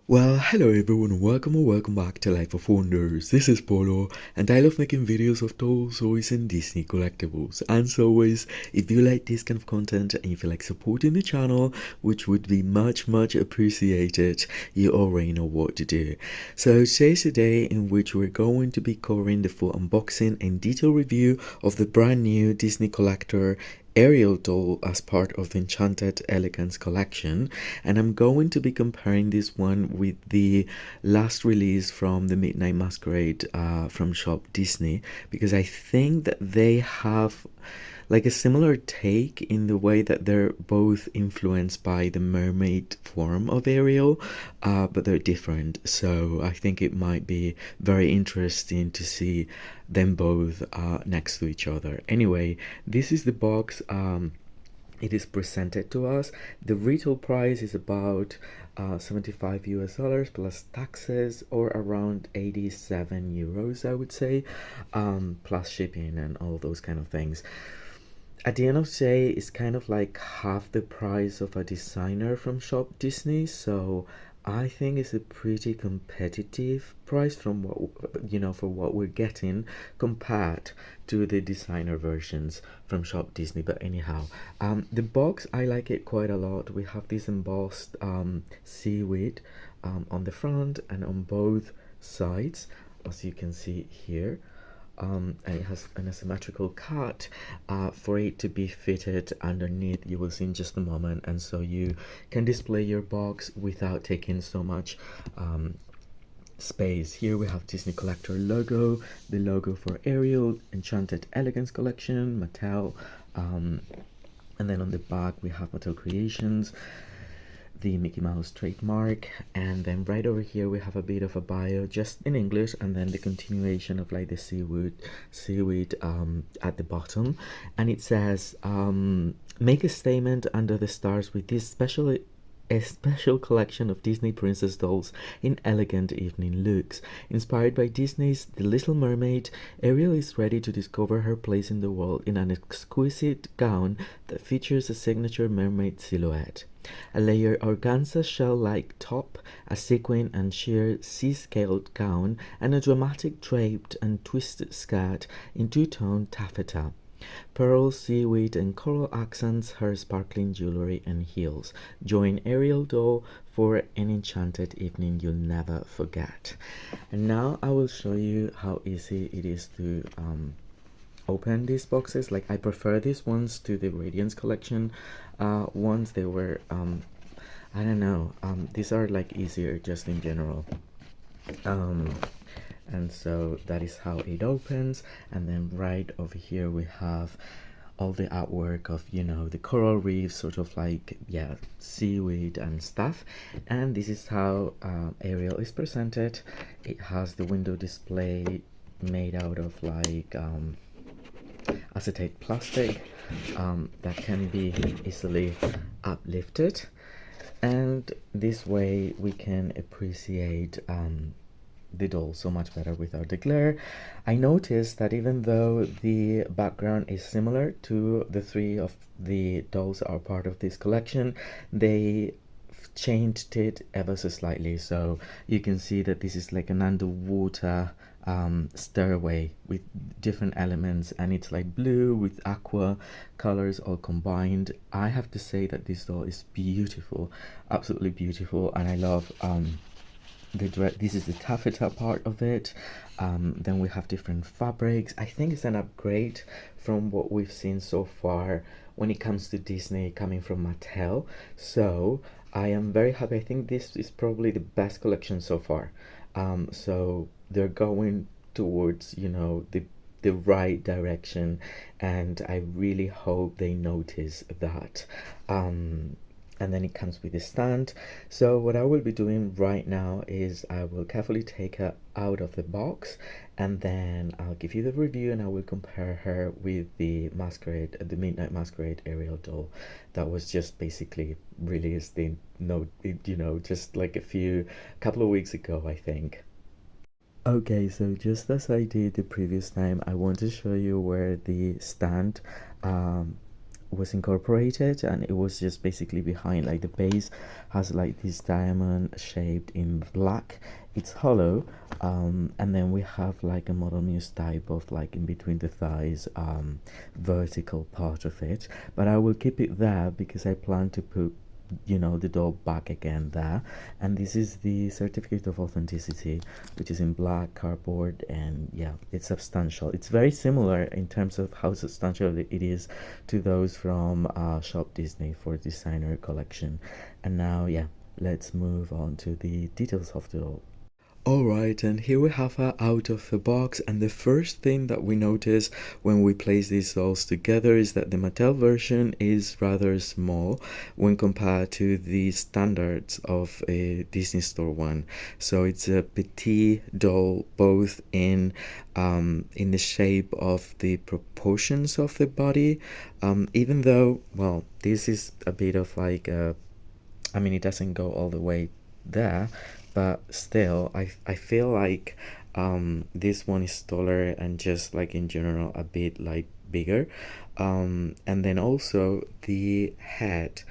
Well, hello everyone, welcome or welcome back to Life of Wonders. This is Polo, and I love making videos of dolls, toys, and Disney collectibles. And as always, if you like this kind of content and you feel like supporting the channel, which would be much appreciated, you already know what to do. So today's the day in which we're going to be covering the full unboxing and detailed review of the brand new Disney collector Ariel doll as part of the Enchanted Elegance collection, and I'm going to be comparing this one with the last release from the Midnight Masquerade from Shop Disney, because I think that they have like a similar take in the way that they're both influenced by the mermaid form of Ariel, but they're different. So I think it might be very interesting to see them both next to each other. Anyway, this is the box. It is presented to us. The retail price is about 75 US dollars plus taxes, or around 87 euros, I would say, plus shipping and all those kind of things. At the end of the day, it's kind of like half the price of a designer from Shop Disney, so I think it's a pretty competitive price from what for what we're getting compared to the designer versions from Shop Disney. But anyhow, the box, I like it quite a lot. We have this embossed seaweed on the front and on both sides, as you can see here. And it has an asymmetrical cut for it to be fitted underneath. You will see in just a moment, and so you can display your box without taking so much space. Here we have Disney Collector logo, the logo for Ariel, Enchanted Elegance Collection, Mattel, and then on the back we have Mattel Creations, the Mickey Mouse trademark, and then right over here we have a bit of a bio just in English, and then the continuation of like the seaweed at the bottom, and it says make a statement under the stars with this a special collection of Disney princess dolls in elegant evening looks. Inspired by Disney's The Little Mermaid, Ariel is ready to discover her place in the world in an exquisite gown that features a signature mermaid silhouette. A layered organza shell-like top, a sequin and sheer sea-scaled gown, and a dramatic draped and twisted skirt in two-tone taffeta. Pearl, seaweed, and coral accents her sparkling jewelry and heels. Join Ariel doll for an enchanted evening you'll never forget. And now I will show you how easy it is to open these boxes. Like, I prefer these ones to the Radiance collection ones. They were I don't know, these are like easier just in general. And so that is how it opens, and then right over here we have all the artwork of the coral reefs, sort of like seaweed and stuff. And this is how Ariel is presented. It has the window display made out of like acetate plastic that can be easily uplifted, and this way we can appreciate the doll so much better without the glare. I noticed that even though the background is similar to the three of the dolls are part of this collection, they changed it ever so slightly. So you can see that this is like an underwater stairway with different elements, and it's like blue with aqua colors all combined. I have to say that this doll is beautiful, absolutely beautiful, and I love this is the taffeta part of it. Then we have different fabrics. I think it's an upgrade from what we've seen so far when it comes to Disney coming from Mattel, so I am very happy. I think this is probably the best collection so far. So they're going towards the right direction, and I really hope they notice that. And then it comes with a stand. So what I will be doing right now is I will carefully take her out of the box, and then I'll give you the review, and I will compare her with the Midnight Masquerade Ariel doll that was just basically released just like a couple of weeks ago, I think. Okay, so just as I did the previous time, I want to show you where the stand was incorporated, and it was just basically behind. Like the base has like this diamond shaped in black. It's hollow, and then we have like a model muse type of like in between the thighs, vertical part of it, but I will keep it there because I plan to put, you know, the doll back again there. And this is the certificate of authenticity, which is in black cardboard, and yeah, it's substantial. It's very similar in terms of how substantial it is to those from Shop Disney for designer collection. And now, yeah, let's move on to the details of the doll. Alright, and here we have her out of the box, and the first thing that we notice when we place these dolls together is that the Mattel version is rather small when compared to the standards of a Disney Store one. So it's a petite doll, both in the shape of the proportions of the body, even though, well, this is a bit of like a, I mean, it doesn't go all the way there, but still, I feel like this one is taller and just like in general a bit like bigger. And then also the head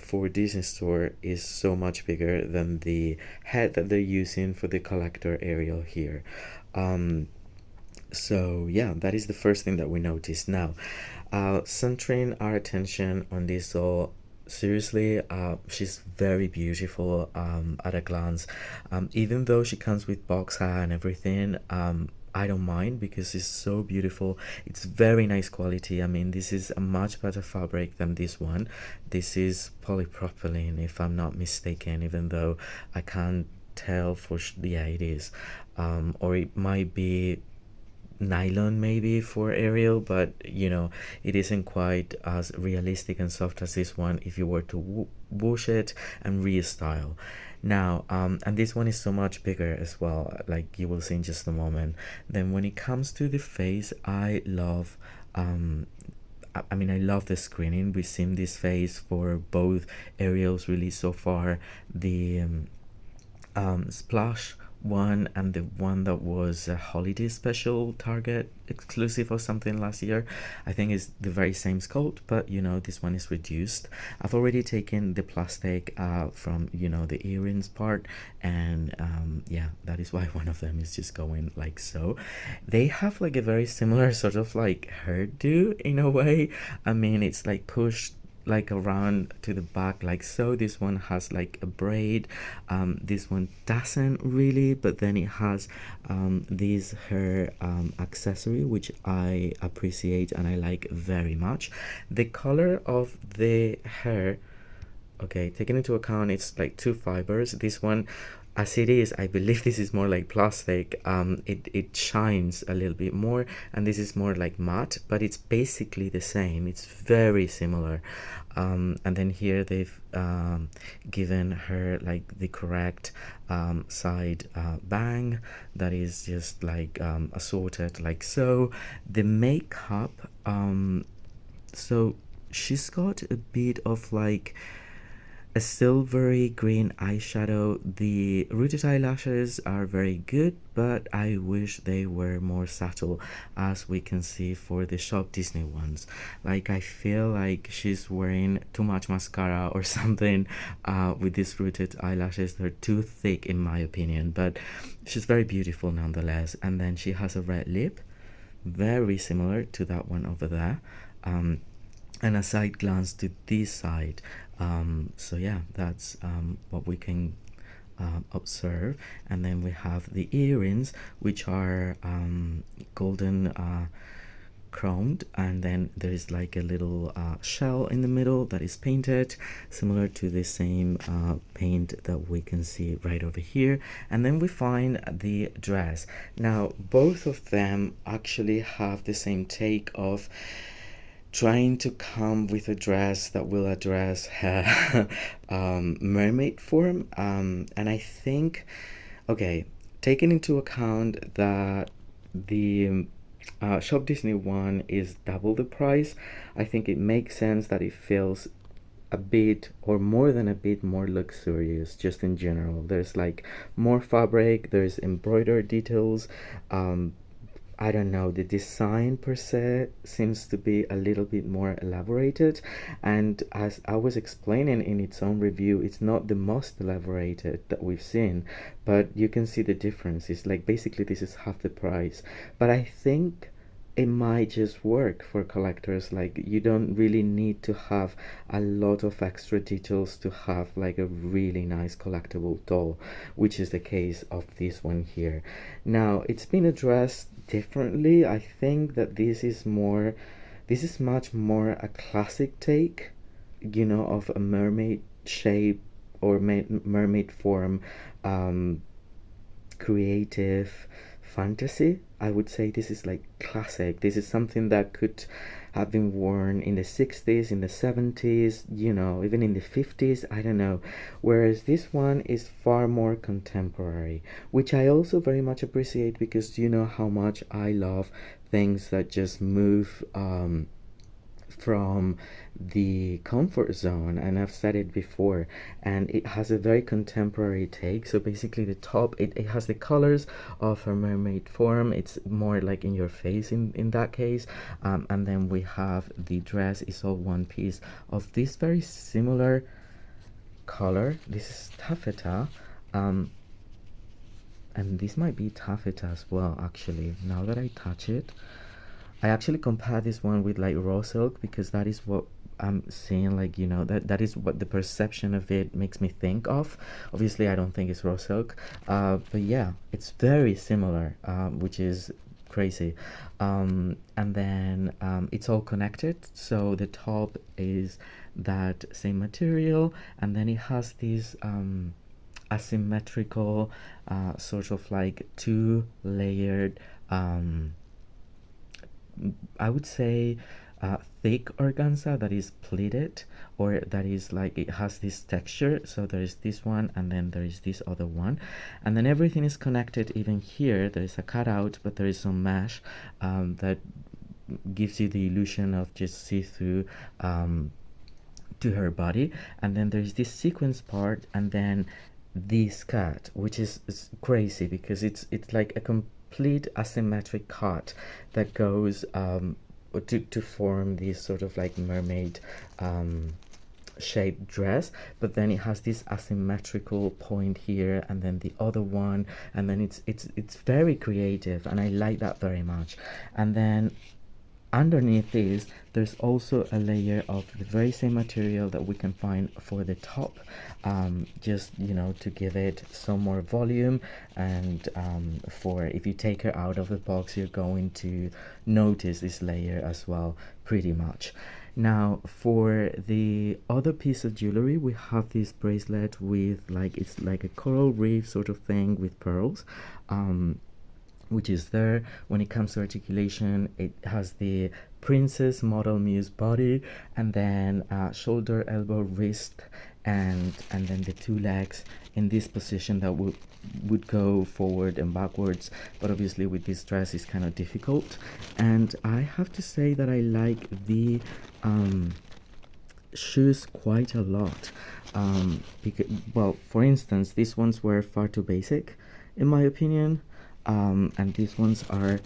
for Disney Store is so much bigger than the head that they're using for the collector Ariel here. So yeah, that is the first thing that we notice. Now, centering our attention on this doll, seriously, she's very beautiful at a glance. Even though she comes with box hair and everything, I don't mind because it's so beautiful. It's very nice quality. I mean, this is a much better fabric than this one. This is polypropylene, if I'm not mistaken, even though I can't tell for yeah, it is. Or it might be nylon maybe for Ariel, but you know, it isn't quite as realistic and soft as this one if you were to wash it and restyle. Now, and this one is so much bigger as well, like you will see in just a moment. Then when it comes to the face, I love I mean, I love the screening. We've seen this face for both Ariel's release so far, the Splash one and the one that was a holiday special Target exclusive or something last year. I think it's the very same sculpt, but you know, this one is reduced. I've already taken the plastic from, you know, the earrings part, and yeah, that is why one of them is just going like so. They have like a very similar sort of like hairdo in a way. I mean, it's like pushed like around to the back like so. This one has like a braid, this one doesn't really, but then it has this hair accessory, which I appreciate and I like very much. The color of the hair, okay, taking into account it's like two fibers, this one, as it is, I believe this is more like plastic. It shines a little bit more, and this is more like matte, but it's basically the same. It's very similar. And then here they've given her like the correct side bang that is just like assorted like so. The makeup, so she's got a bit of like a silvery green eyeshadow. The rooted eyelashes are very good, but I wish they were more subtle, as we can see for the Shop Disney ones. Like, I feel like she's wearing too much mascara or something with these rooted eyelashes. They're too thick in my opinion, but she's very beautiful nonetheless. And then she has a red lip, very similar to that one over there. And a side glance to this side. So yeah, that's what we can observe. And then we have the earrings, which are golden chromed, and then there is like a little shell in the middle that is painted similar to the same paint that we can see right over here. And then we find the dress. Now both of them actually have the same take of trying to come with a dress that will address her mermaid form, and I think, okay, taking into account that the Shop Disney one is double the price, I think it makes sense that it feels a bit, or more than a bit, more luxurious just in general. There's like more fabric, there's embroidered details, I don't know, the design per se seems to be a little bit more elaborated, and as I was explaining in its own review, it's not the most elaborated that we've seen, but you can see the difference. It's like basically this is half the price, but I think it might just work for collectors. Like, you don't really need to have a lot of extra details to have like a really nice collectible doll, which is the case of this one here. Now, it's been addressed differently. I think that this is much more a classic take, of a mermaid shape or mermaid form, um, creative fantasy. I would say this is like classic. This is something that could have been worn in the 60s, in the 70s, even in the 50s, I don't know. Whereas this one is far more contemporary, which I also very much appreciate, because you know how much I love things that just move from the comfort zone, and I've said it before, and it has a very contemporary take. So basically the top, it has the colors of her mermaid form. It's more like in your face in that case, and then we have the dress is all one piece of this very similar color. This is taffeta, and this might be taffeta as well, actually, now that I touch it. I actually compare this one with like raw silk, because that is what I'm seeing, like, that is what the perception of it makes me think of. Obviously, I don't think it's raw silk, but yeah, it's very similar, which is crazy. And then it's all connected, so the top is that same material, and then it has this asymmetrical, sort of like two-layered, I would say, thick organza that is pleated, or that is like, it has this texture. So there is this one, and then there is this other one, and then everything is connected. Even here there is a cutout, but there is some mesh that gives you the illusion of just see-through to her body. And then there's this sequence part, and then this cut, which is crazy, because it's like a complete asymmetric cut that goes to form this sort of like mermaid shaped dress, but then it has this asymmetrical point here, and then the other one, and then it's very creative, and I like that very much. And then underneath this, there's also a layer of the very same material that we can find for the top, just to give it some more volume, and for if you take her out of the box, you're going to notice this layer as well, pretty much. Now, for the other piece of jewelry, we have this bracelet with it's like a coral reef sort of thing with pearls, which is there. When it comes to articulation, it has the princess model muse body, and then shoulder, elbow, wrist, and then the two legs in this position that would go forward and backwards, but obviously with this dress is kind of difficult. And I have to say that I like the shoes quite a lot, because, well, for instance, these ones were far too basic in my opinion, and these ones are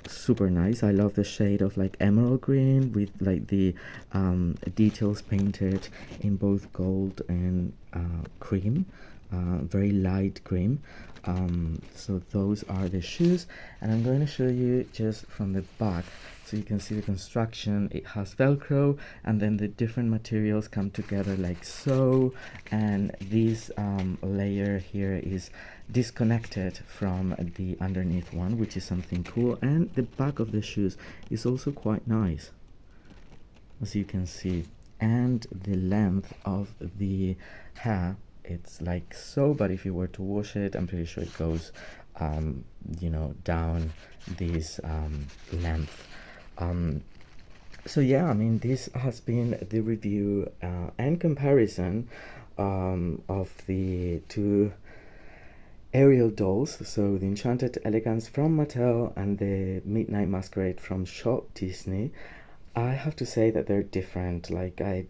super nice. I love the shade of like emerald green with like the details painted in both gold and cream, very light cream. So those are the shoes, and I'm going to show you just from the back, so you can see the construction. It has velcro, and then the different materials come together like so, and this layer here is disconnected from the underneath one, which is something cool. And the back of the shoes is also quite nice, as you can see, and the length of the hair, it's like so, but if you were to wash it, I'm pretty sure it goes down this length. So yeah, I mean, this has been the review and comparison of the two Ariel dolls, so the Enchanted Elegance from Mattel and the Midnight Masquerade from Shop Disney. I have to say that they're different. Like, I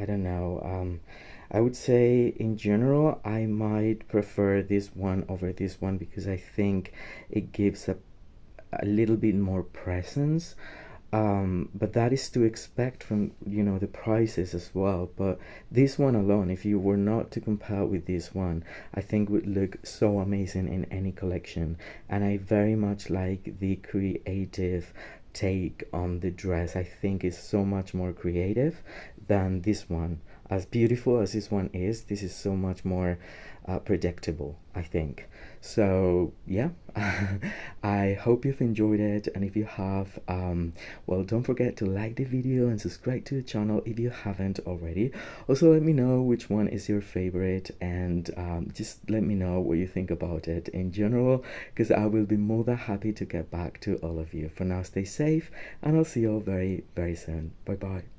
don't know. I would say in general I might prefer this one over this one, because I think it gives a little bit more presence, but that is to expect from, you know, the prices as well. But this one alone, if you were not to compare with this one, I think would look so amazing in any collection. And I very much like the creative take on the dress. I think it's so much more creative than this one. As beautiful as this one is, this is so much more predictable, I think. So yeah, I hope you've enjoyed it, and if you have, well, don't forget to like the video and subscribe to the channel if you haven't already. Also, let me know which one is your favorite, and just let me know what you think about it in general, because I will be more than happy to get back to all of you. For now, stay safe, and I'll see you all very, very soon. Bye bye.